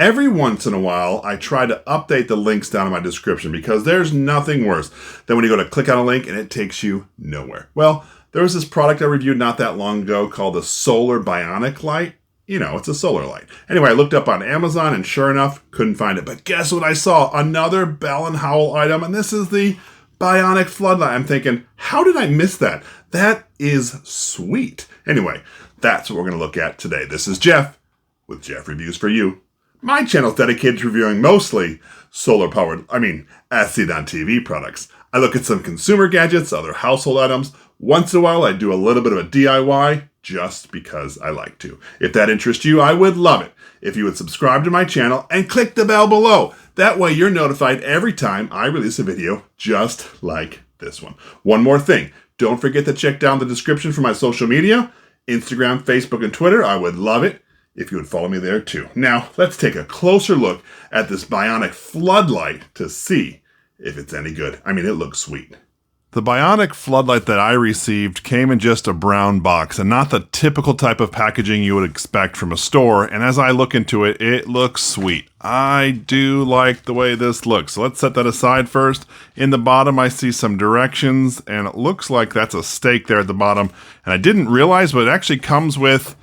Every once in a while, I try to update the links down in my description because there's nothing worse than when you go to click on a link and it takes you nowhere. Well, there was this product I reviewed not that long ago called the Solar Bionic Light. You know, it's a solar light. Anyway, I looked up on Amazon and sure enough, couldn't find it. But guess what I saw? Another Bell & Howell item, and this is the Bionic Floodlight. I'm thinking, how did I miss that? That is sweet. Anyway, that's what we're going to look at today. This is Jeff with Jeff Reviews for You. My channel is dedicated to reviewing mostly solar-powered, as seen on TV products. I look at some consumer gadgets, other household items. Once in a while, I do a little bit of a DIY just because I like to. If that interests you, I would love it if you would subscribe to my channel and click the bell below. That way you're notified every time I release a video just like this one. One more thing, don't forget to check down the description for my social media, Instagram, Facebook, and Twitter. I would love it if you would follow me there too. Now, let's take a closer look at this Bionic Floodlight to see if it's any good. It looks sweet. The Bionic Floodlight that I received came in just a brown box and not the typical type of packaging you would expect from a store. And as I look into it, it looks sweet. I do like the way this looks. So let's set that aside first. In the bottom, I see some directions and it looks like that's a stake there at the bottom. And I didn't realize, but it actually comes with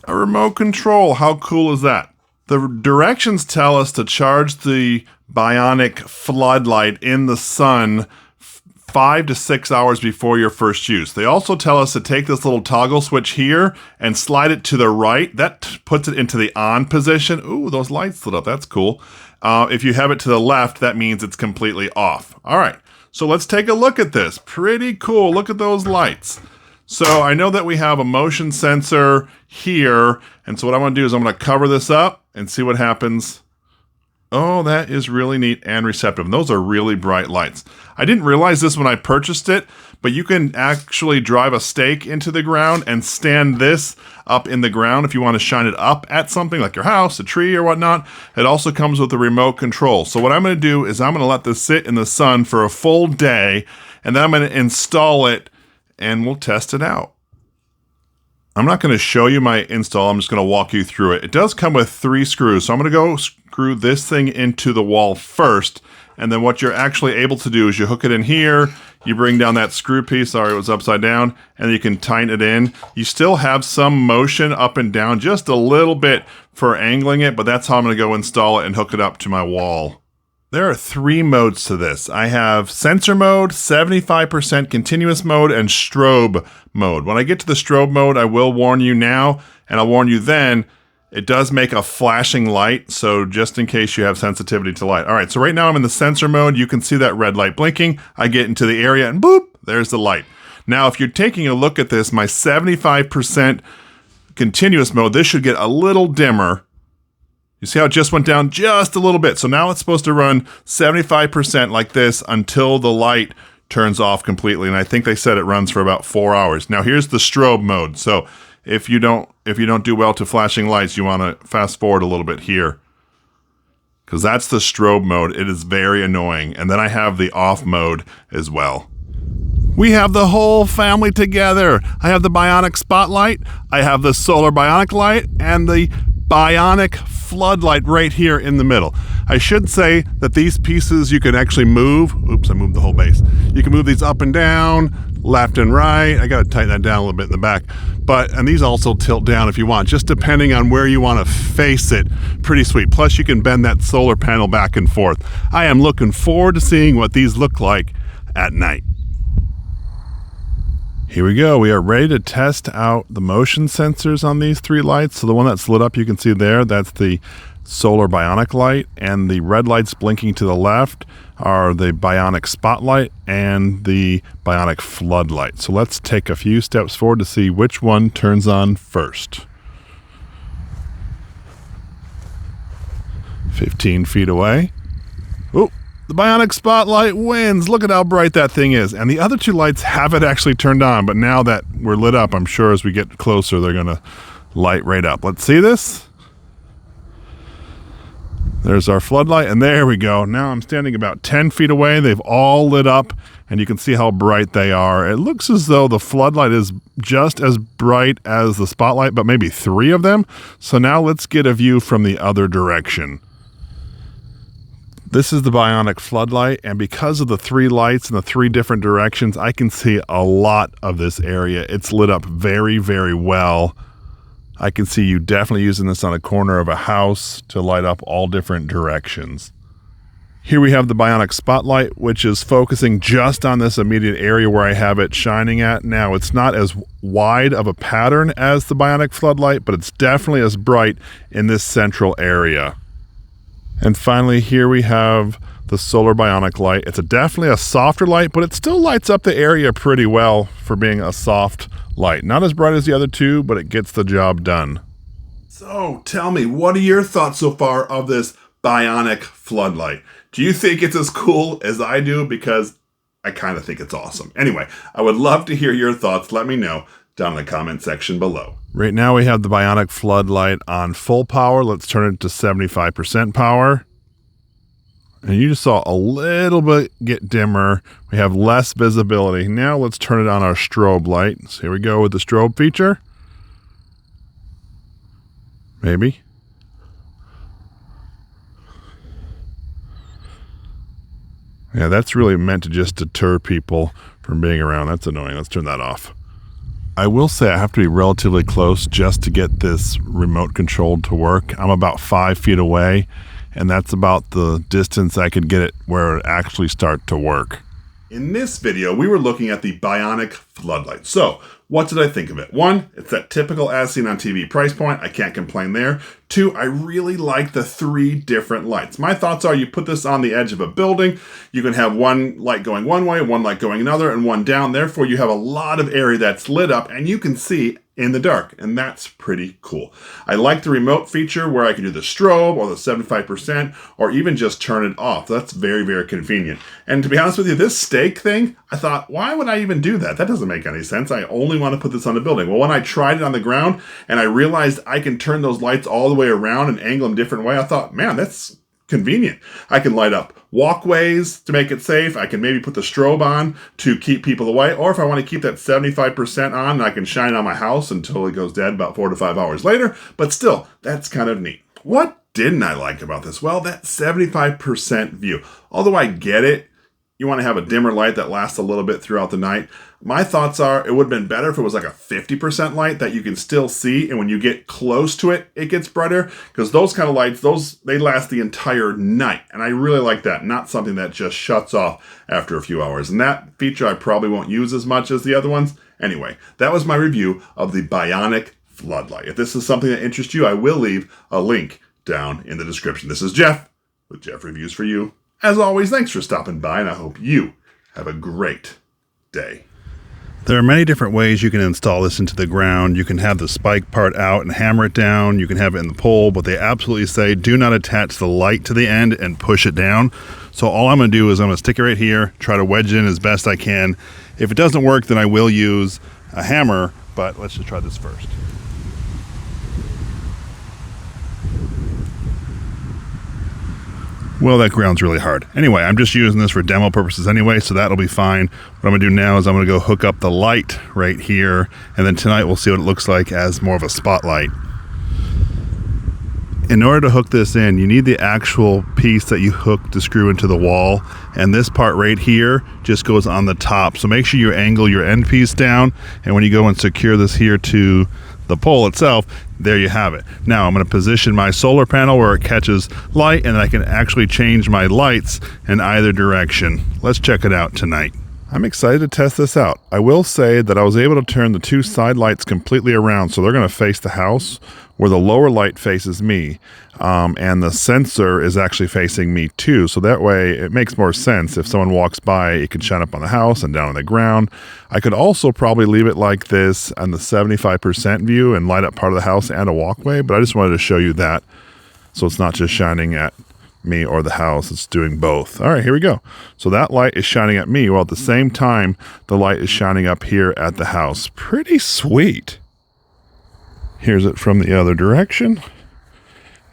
a remote control. How cool is that? The directions tell us to charge the Bionic Floodlight in the sun 5 to 6 hours before your first use. They also tell us to take this little toggle switch here and slide it to the right. That puts it into the on position. Ooh, those lights lit up. That's cool. If you have it to the left, that means it's completely off. All right, so let's take a look at this. Pretty cool. Look at those lights. So I know that we have a motion sensor here. And so what I want to do is I'm going to cover this up and see what happens. Oh, that is really neat and receptive. And those are really bright lights. I didn't realize this when I purchased it, but you can actually drive a stake into the ground and stand this up in the ground if you want to shine it up at something like your house, a tree, or whatnot. It also comes with a remote control. So what I'm going to do is I'm going to let this sit in the sun for a full day, and then I'm going to install it, and we'll test it out. I'm not going to show you my install. I'm just going to walk you through it. It does come with 3 screws. So I'm going to go screw this thing into the wall first. And then what you're actually able to do is you hook it in here. You bring down that screw piece. Sorry, it was upside down. And you can tighten it in. You still have some motion up and down, just a little bit for angling it. But that's how I'm going to go install it and hook it up to my wall. There are 3 modes to this. I have sensor mode, 75% continuous mode, and strobe mode. When I get to the strobe mode, I will warn you now, and I'll warn you then, it does make a flashing light, so just in case you have sensitivity to light. All right, so right now I'm in the sensor mode. You can see that red light blinking. I get into the area, and boop, there's the light. Now, if you're taking a look at this, my 75% continuous mode, this should get a little dimmer. You see how it just went down just a little bit. So now it's supposed to run 75% like this until the light turns off completely. And I think they said it runs for about 4 hours. Now here's the strobe mode. So if you don't do well to flashing lights, you want to fast forward a little bit here, because that's the strobe mode. It is very annoying. And then I have the off mode as well. We have the whole family together. I have the Bionic Spotlight, I have the Solar Bionic Light, and the Bionic Floodlight right here in the middle. I should say that these pieces you can actually move. Oops, I moved the whole base. You can move these up and down, left and right. I got to tighten that down a little bit in the back. And these also tilt down if you want, just depending on where you want to face it. Pretty sweet. Plus you can bend that solar panel back and forth. I am looking forward to seeing what these look like at night. Here we go. We are ready to test out the motion sensors on these 3 lights. So the one that's lit up, you can see there, that's the Solar Bionic Light, and the red lights blinking to the left are the Bionic Spotlight and the Bionic Floodlight. So let's take a few steps forward to see which one turns on first. 15 feet away. Oh, the Bionic Spotlight wins. Look at how bright that thing is. And the other 2 lights haven't actually turned on, but now that we're lit up, I'm sure as we get closer, they're going to light right up. Let's see this. There's our floodlight, and there we go. Now I'm standing about 10 feet away. They've all lit up, and you can see how bright they are. It looks as though the floodlight is just as bright as the spotlight, but maybe 3 of them. So now let's get a view from the other direction. This is the Bionic Floodlight, and because of the 3 lights in the 3 different directions, I can see a lot of this area. It's lit up very, very well. I can see you definitely using this on a corner of a house to light up all different directions. Here we have the Bionic Spotlight, which is focusing just on this immediate area where I have it shining at. Now, it's not as wide of a pattern as the Bionic Floodlight, but it's definitely as bright in this central area. And finally, here we have the Solar Bionic Light. It's definitely a softer light, but it still lights up the area pretty well for being a soft light. Not as bright as the other 2, but it gets the job done. So tell me, what are your thoughts so far of this Bionic Floodlight? Do you think it's as cool as I do? Because I kind of think it's awesome. Anyway, I would love to hear your thoughts. Let me know down in the comment section below. Right now we have the Bionic Floodlight on full power. Let's turn it to 75% power. And you just saw a little bit get dimmer. We have less visibility. Now let's turn it on our strobe light. So here we go with the strobe feature. Maybe. Yeah, that's really meant to just deter people from being around. That's annoying. Let's turn that off. I will say I have to be relatively close just to get this remote controlled to work. I'm about 5 feet away, and that's about the distance I could get it where it actually start to work. In this video, we were looking at the Bionic Floodlight. So, what did I think of it? 1, it's that typical as seen on TV price point. I can't complain there. 2, I really like the 3 different lights. My thoughts are you put this on the edge of a building, you can have one light going one way, one light going another, and one down. Therefore, you have a lot of area that's lit up, and you can see in the dark, and that's pretty cool. I like the remote feature where I can do the strobe or the 75% or even just turn it off. That's very, very convenient. And to be honest with you, this stake thing, I thought, why would I even do that? That doesn't make any sense. I only want to put this on the building. Well, when I tried it on the ground and I realized I can turn those lights all the way around and angle them different way, I thought, man, that's convenient. I can light up walkways to make it safe. I can maybe put the strobe on to keep people away. Or if I want to keep that 75% on, I can shine on my house until it goes dead about 4 to 5 hours later. But still, that's kind of neat. What didn't I like about this? Well, that 75% view. Although I get it, you want to have a dimmer light that lasts a little bit throughout the night. My thoughts are it would have been better if it was like a 50% light that you can still see, and when you get close to it, it gets brighter, because those kind of lights, they last the entire night, and I really like that, not something that just shuts off after a few hours. And that feature I probably won't use as much as the other ones. Anyway, that was my review of the Bionic Floodlight. If this is something that interests you, I will leave a link down in the description. This is Jeff with Jeff Reviews for You. As always, thanks for stopping by, and I hope you have a great day. There are many different ways you can install this into the ground. You can have the spike part out and hammer it down. You can have it in the pole, but they absolutely say do not attach the light to the end and push it down. So all I'm going to do is I'm going to stick it right here, try to wedge it in as best I can. If it doesn't work, then I will use a hammer, but let's just try this first. Well, that ground's really hard. Anyway, I'm just using this for demo purposes anyway, so that'll be fine. What I'm gonna do now is I'm gonna go hook up the light right here, and then tonight we'll see what it looks like as more of a spotlight. In order to hook this in, you need the actual piece that you hook to screw into the wall, and this part right here just goes on the top. So make sure you angle your end piece down, and when you go and secure this here to the pole itself, there you have it. Now I'm going to position my solar panel where it catches light, and I can actually change my lights in either direction. Let's check it out tonight. I'm excited to test this out. I will say that I was able to turn the 2 side lights completely around, so they're going to face the house, where the lower light faces me, and the sensor is actually facing me too. So that way it makes more sense. If someone walks by, it can shine up on the house and down on the ground. I could also probably leave it like this on the 75% view and light up part of the house and a walkway, but I just wanted to show you that. So it's not just shining at me or the house, it's doing both. All right, here we go. So that light is shining at me, while at the same time, the light is shining up here at the house. Pretty sweet. Here's it from the other direction.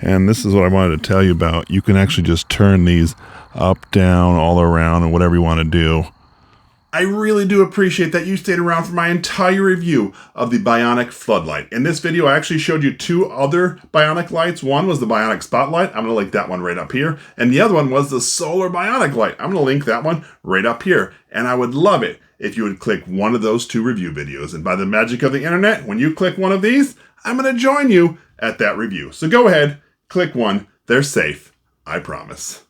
And this is what I wanted to tell you about. You can actually just turn these up, down, all around, and whatever you want to do. I really do appreciate that you stayed around for my entire review of the Bionic Floodlight. In this video, I actually showed you two other Bionic lights. One was the Bionic Spotlight. I'm going to link that one right up here. And the other one was the Solar Bionic Light. I'm going to link that one right up here. And I would love it if you would click one of those two review videos. And by the magic of the internet, when you click one of these, I'm going to join you at that review. So go ahead, click one. They're safe. I promise.